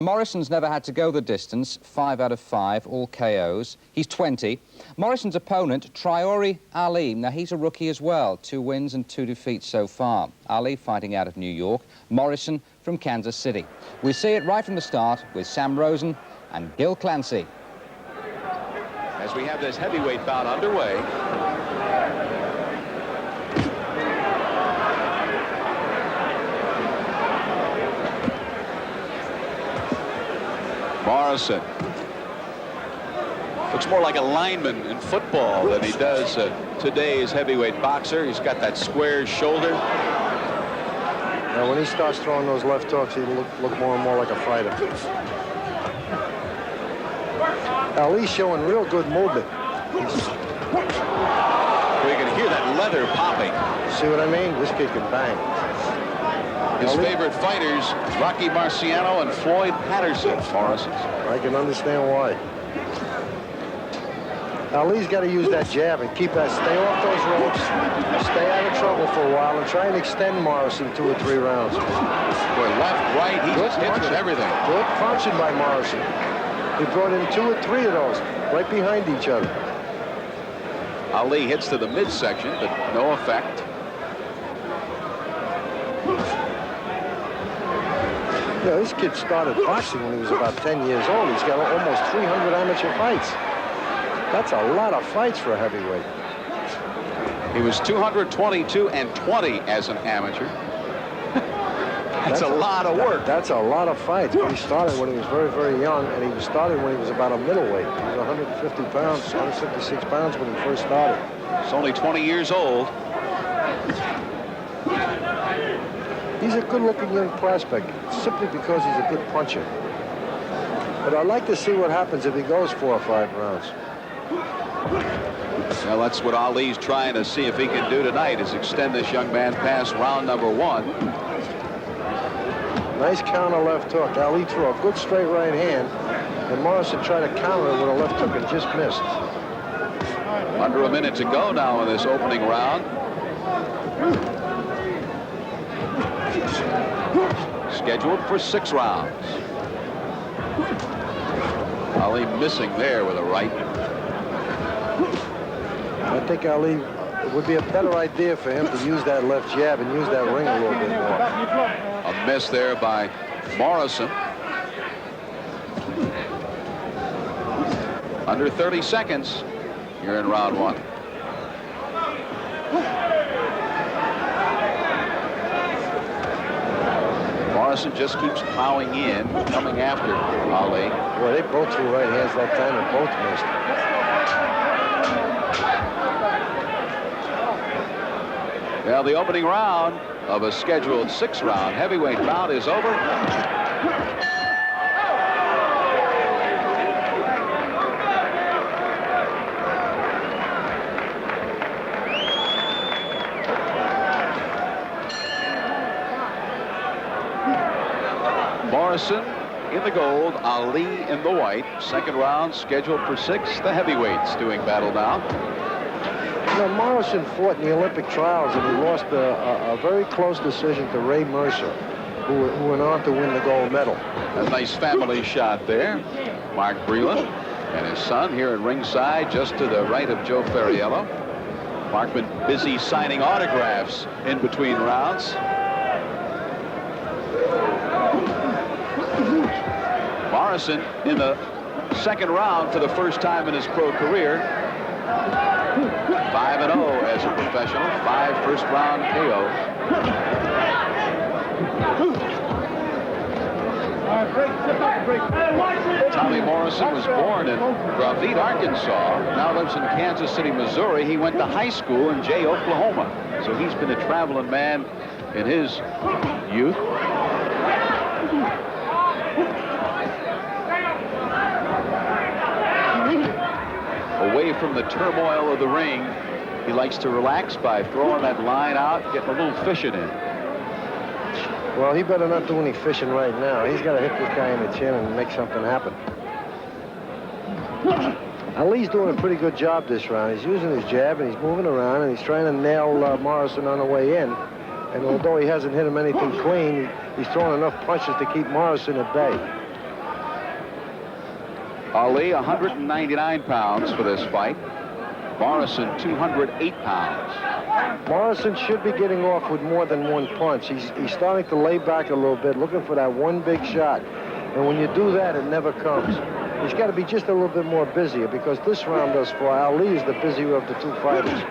Morrison's never had to go the distance, 5 out of 5, all KOs. He's 20. Morrison's opponent, Traore Ali. Now, he's a rookie as well, 2 wins and 2 defeats so far. Ali fighting out of New York, Morrison from Kansas City. We see it right from the start with Sam Rosen and Gil Clancy. As we have this heavyweight bout underway. Morrison looks more like a lineman in football than he does today's heavyweight boxer. He's got that square shoulder. Now, when he starts throwing those left hooks, he look more and more like a fighter. Ali's showing real good movement. We can hear that leather popping. See what I mean? This kid can bang. His favorite fighters, Rocky Marciano and Floyd Patterson. Morrison's. I can understand why. Ali's got to use that jab and keep that, stay off those ropes, stay out of trouble for a while, and try and extend Morrison 2 or 3 rounds. Boy, left, right, he just hits with everything. Good punching by Morrison. He brought in 2 or 3 of those, right behind each other. Ali hits to the midsection, but no effect. Yeah, this kid started boxing when he was about 10 years old. He's got almost 300 amateur fights. That's a lot of fights for a heavyweight. He was 222 and 20 as an amateur. That's a lot of work. That's a lot of fights. He started when he was very, very young, and he started when he was about a middleweight. He was 150 pounds, 156 pounds when he first started. He's only 20 years old. He's a good-looking young prospect, simply because he's a good puncher. But I'd like to see what happens if he goes 4 or 5 rounds. Well, that's what Ali's trying to see if he can do tonight, is extend this young man past round number 1. Nice counter left hook. Ali threw a good straight right hand, and Morrison tried to counter it with a left hook and just missed. Under a minute to go now in this opening round. Scheduled for 6 rounds. Ali missing there with a right. I think Ali, it would be a better idea for him to use that left jab and use that ring a little bit more. A miss there by Morrison. Under 30 seconds here in round 1. Morrison just keeps plowing in, coming after Ali. Well, they both threw right hands that time and both missed. Well, the opening round of a scheduled 6-round heavyweight bout is over. Morrison in the gold, Ali in the white. 2nd round scheduled for 6. The heavyweights doing battle now. You know, Morrison fought in the Olympic trials, and he lost a very close decision to Ray Mercer, who went on to win the gold medal. A nice family shot there. Mark Breland and his son here at ringside, just to the right of Joe Ferriello. Mark been busy signing autographs in between rounds. Morrison in the 2nd round for the first time in his pro career. 5-0 as a professional, 5 first-round KO. Tommy Morrison was born in Gravette, Arkansas, now lives in Kansas City, Missouri. He went to high school in Jay, Oklahoma. So he's been a traveling man in his youth. Away from the turmoil of the ring, he likes to relax by throwing that line out, getting a little fishing in. Well, he better not do any fishing right now. He's got to hit this guy in the chin and make something happen. Ali's doing a pretty good job this round. He's using his jab, and he's moving around, and he's trying to nail Morrison on the way in. And although he hasn't hit him anything clean, he's throwing enough punches to keep Morrison at bay. Ali, 199 pounds for this fight. Morrison, 208 pounds. Morrison should be getting off with more than one punch. He's starting to lay back a little bit, looking for that one big shot. And when you do that, it never comes. He's got to be just a little bit more busier, because this round thus far, Ali is the busier of the two fighters.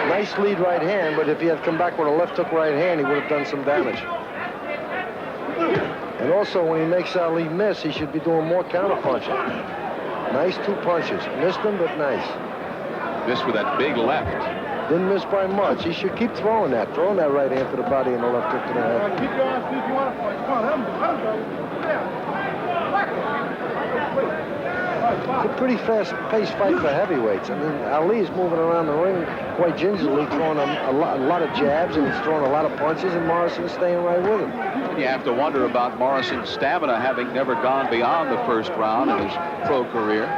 Nice lead right hand, but if he had come back with a left hook right hand, he would have done some damage. And also, when he makes Ali miss, he should be doing more counter-punching. Nice two punches. Missed them, but nice. Missed with that big left. Didn't miss by much. He should keep throwing that right hand to the body and the left hook to the head. Keep going, Steve. You want to fight? Come on, let him go. Yeah. It's a pretty fast-paced fight for heavyweights. I mean, Ali's moving around the ring quite gingerly, throwing a lot of jabs, and he's throwing a lot of punches, and Morrison's staying right with him. You have to wonder about Morrison's stamina, having never gone beyond the first round in his pro career.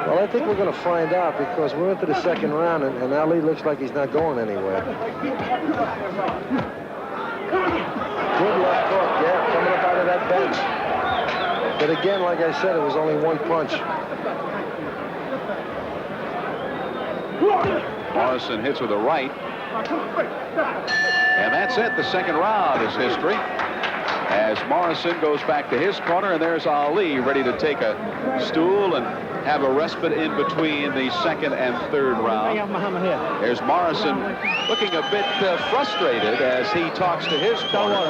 Well, I think we're going to find out, because we're into the second round, and Ali looks like he's not going anywhere. Good left hook, yeah, coming up out of that bench. But again, like I said, it was only one punch. Morrison hits with a right. And that's it. The second round is history, as Morrison goes back to his corner, and there's Ali ready to take a stool and have a respite in between the second and third round. There's Morrison looking a bit frustrated as he talks to his corner.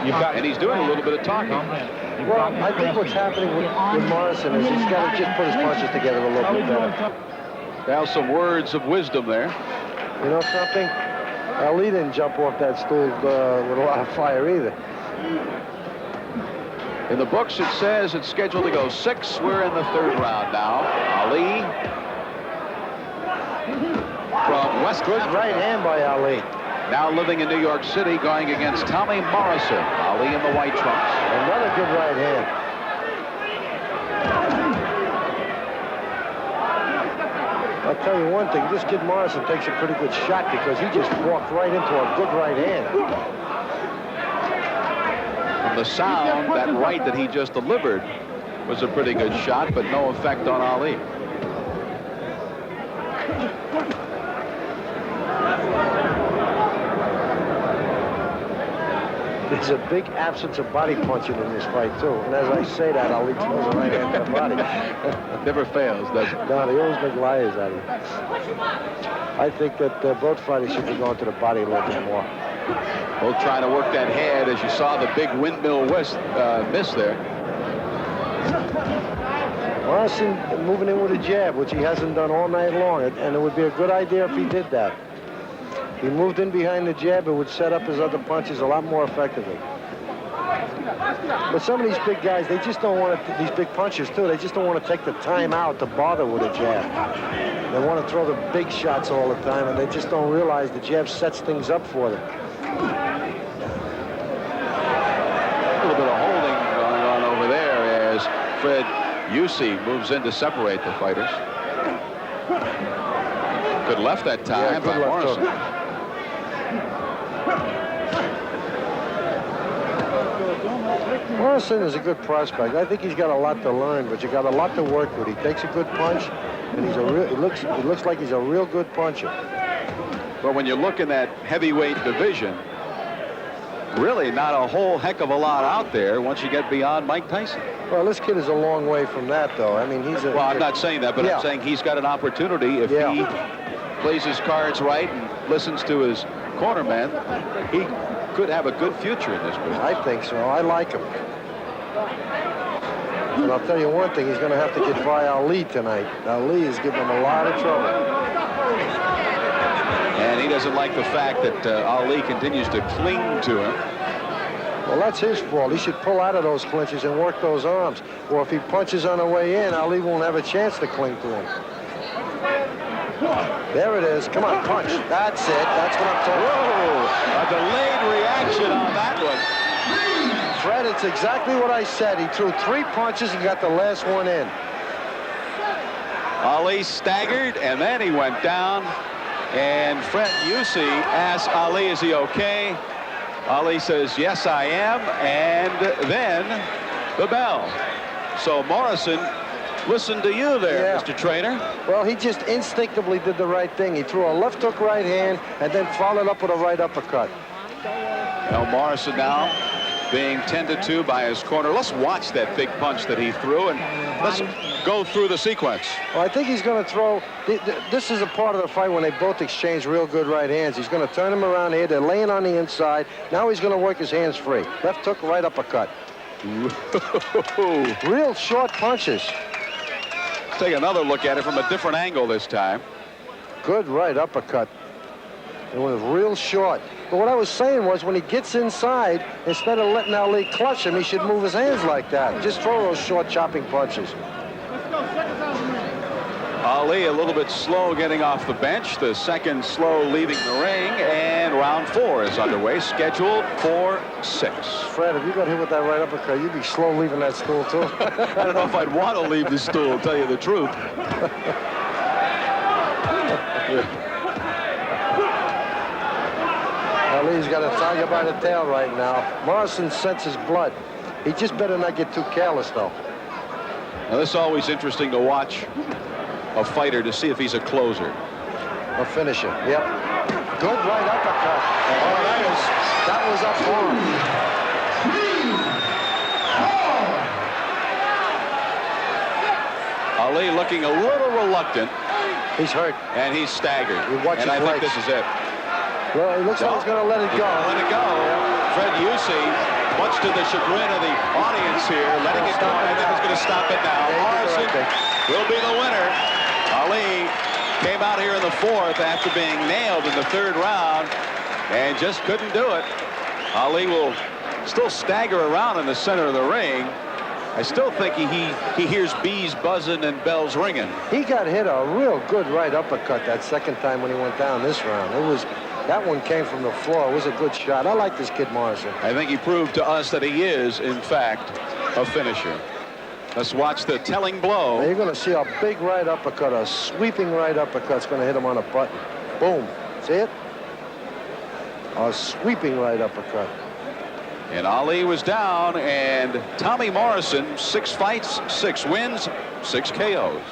And he's doing a little bit of talking. Well, I think what's happening with Morrison is he's got to just put his punches together a little bit better. Now some words of wisdom there. You know something? Ali didn't jump off that stool with a lot of fire either. In the books, it says it's scheduled to go 6. We're in the third round now. Ali from West Good right hand by Ali. Now living in New York City, going against Tommy Morrison. Ali in the white trunks. Another good right hand. I'll tell you one thing, this kid Morrison takes a pretty good shot, because he just walked right into a good right hand. From the sound, that right that he just delivered was a pretty good shot, but no effect on Ali. There's a big absence of body punching in this fight, too. And as I say that, Ali throws a right hand to the body. Never fails, does it? No, they always make liars out of it. I think that both fighters should be going to the body a little bit more. Both trying to work that head, as you saw the big windmill miss there. Morrison moving in with a jab, which he hasn't done all night long, and it would be a good idea if he did that. He moved in behind the jab, it would set up his other punches a lot more effectively. But some of these big guys, they just don't want to, these big punchers too, they just don't want to take the time out to bother with a jab. They want to throw the big shots all the time, and they just don't realize the jab sets things up for them. A little bit of holding going on over there as Fred Yusi moves in to separate the fighters. Good left that time by Morrison. Morrison is a good prospect. I think he's got a lot to learn, but you got a lot to work with. He takes a good punch, and he's it looks like he's a real good puncher. But when you look in that heavyweight division, really not a whole heck of a lot out there once you get beyond Mike Tyson. Well, this kid is a long way from that, though. I mean, he's a... Well, I'm not saying that, but I'm saying he's got an opportunity if he plays his cards right and listens to his cornerman. He could have a good future in this business. I think so. I like him. And I'll tell you one thing, he's going to have to get by Ali tonight. Ali is giving him a lot of trouble. And he doesn't like the fact that Ali continues to cling to him. Well, that's his fault. He should pull out of those clinches and work those arms. Or if he punches on the way in, Ali won't have a chance to cling to him. There it is. Come on, punch. That's it. That's what I'm talking about. A delayed reaction on that one. Fred, it's exactly what I said. He threw 3 punches and got the last one in. Ali staggered, and then he went down. And Fred Yusi asked Ali, is he okay? Ali says, yes, I am. And then the bell. So Morrison listened to you there, Yeah. Mr. Trainer. Well, he just instinctively did the right thing. He threw a left hook right hand and then followed up with a right uppercut. Morrison now being 10-2 by his corner. Let's watch that big punch that he threw, and let's go through the sequence. Well, I think he's going to throw. This is a part of the fight when they both exchange real good right hands. He's going to turn him around here. They're laying on the inside. Now he's going to work his hands free. Left hook, right uppercut. Real short punches. Let's take another look at it from a different angle this time. Good right uppercut. It was real short. But what I was saying was when he gets inside, instead of letting Ali clutch him, he should move his hands like that. Just throw those short chopping punches. Ali a little bit slow getting off the bench. The second slow leaving the ring. And round 4 is underway, scheduled for 6. Fred, if you got hit with that right uppercut, you'd be slow leaving that stool, too. I don't know if I'd want to leave the stool, to tell you the truth. Ali's got a tiger by the tail right now. Morrison senses blood. He just better not get too careless, though. Now, this is always interesting to watch a fighter to see if he's a closer. A finisher, yep. Good right uppercut. Oh, that was up for him. Ali looking a little reluctant. He's hurt. And he's staggered. Watch and I his think legs. this is it. Well, it looks like he's going to let it go. Let it go. Fred Yusi, much to the chagrin of the audience here, letting it go. I think he's going to stop it now. Morrison will be the winner. Ali came out here in the 4th after being nailed in the 3rd round and just couldn't do it. Ali will still stagger around in the center of the ring. I still think he hears bees buzzing and bells ringing. He got hit a real good right uppercut that second time when he went down this round. That one came from the floor. It was a good shot. I like this kid Morrison. I think he proved to us that he is, in fact, a finisher. Let's watch the telling blow. Now you're going to see a big right uppercut, a sweeping right uppercut's going to hit him on a button. Boom. See it? A sweeping right uppercut. And Ali was down, and Tommy Morrison, 6 fights, 6 wins, 6 KOs.